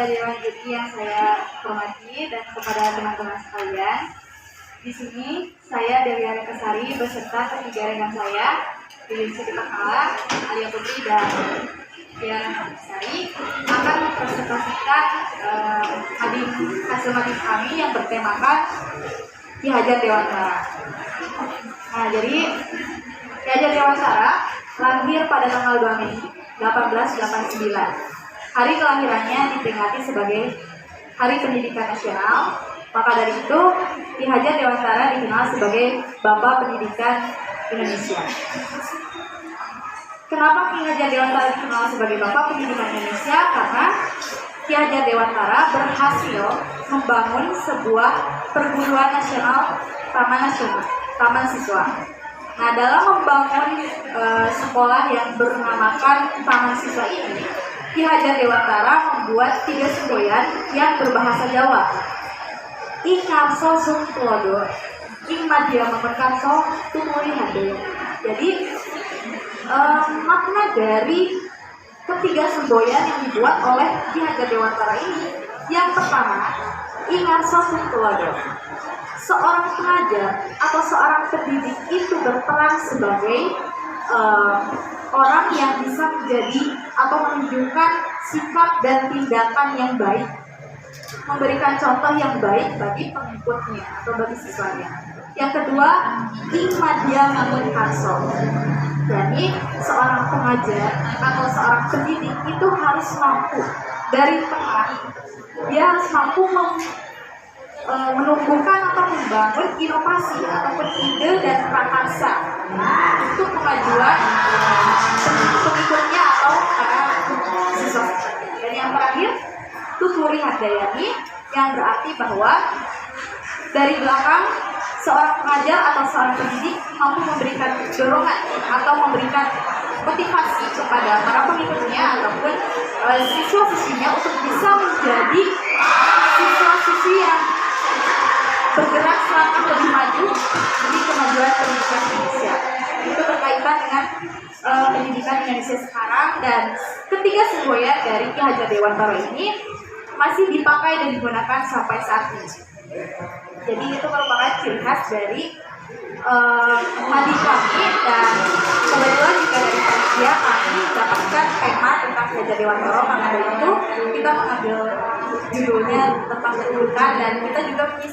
kepada Dewan Juri yang saya hormati dan kepada teman-teman sekalian. Di sini saya Dewi Arekasari beserta ketiga rekan saya, Dewi Siti Pakala, Alia Putri dan Dian Sari akan mempresentasikan hasil madim kami yang bertemakan Ki Hajar Dewantara. Nah, jadi Ki Hajar Dewantara lahir pada tanggal 2 Mei 1889. Hari kelahirannya diperingati sebagai Hari Pendidikan Nasional. Maka dari itu, Ki Hajar Dewantara dikenal sebagai Bapak Pendidikan Indonesia. Kenapa Ki Hajar Dewantara dikenal sebagai Bapak Pendidikan Indonesia? Karena Ki Hajar Dewantara berhasil membangun sebuah perguruan nasional, taman siswa. Nah, dalam membangun sekolah yang bernamakan Taman Siswa ini, Ki Hajar Dewantara membuat 3 semboyan yang berbahasa Jawa. Ing Karso Sung Tulodo, Ing Madya Memerkarso Tumuli Hade. Jadi makna dari ketiga semboyan yang dibuat oleh Ki Hajar Dewantara ini, yang pertama, Ing Karso Sung Tulodo. Seorang pengajar atau seorang pendidik itu berperan sebagai orang yang bisa menjadi atau menunjukkan sikap dan tindakan yang baik, memberikan contoh yang baik bagi pengikutnya atau bagi siswanya. Yang kedua, Ing Madya Memerkarso. Jadi seorang pengajar atau seorang pendidik itu harus mampu dari tengah, dia harus mampu menumbuhkan atau membangun inovasi ataupun ide dan prakarsa untuk kemajuan pengikutnya atau para siswa. Dan yang terakhir, Tuturi Hardayani, yang berarti bahwa dari belakang seorang pengajar atau seorang pendidik mampu memberikan dorongan atau memberikan motivasi kepada para pengikutnya ataupun siswa-siswinya untuk bisa menjadi siswa-siswi yang bergerak selangkah lebih maju demi kemajuan pendidikan Indonesia. Itu berkaitan dengan pendidikan Indonesia sekarang, dan ketiga semboyan dari Ki Hajar Dewantara ini masih dipakai dan digunakan sampai saat ini. Jadi itu merupakan ciri khas dari madim kami, dan kebetulan juga dari panitia kami mendapatkan tema tentang Ki Hajar Dewantara. Karena dari itu kita mengambil judulnya tentang pendidikan, dan kita juga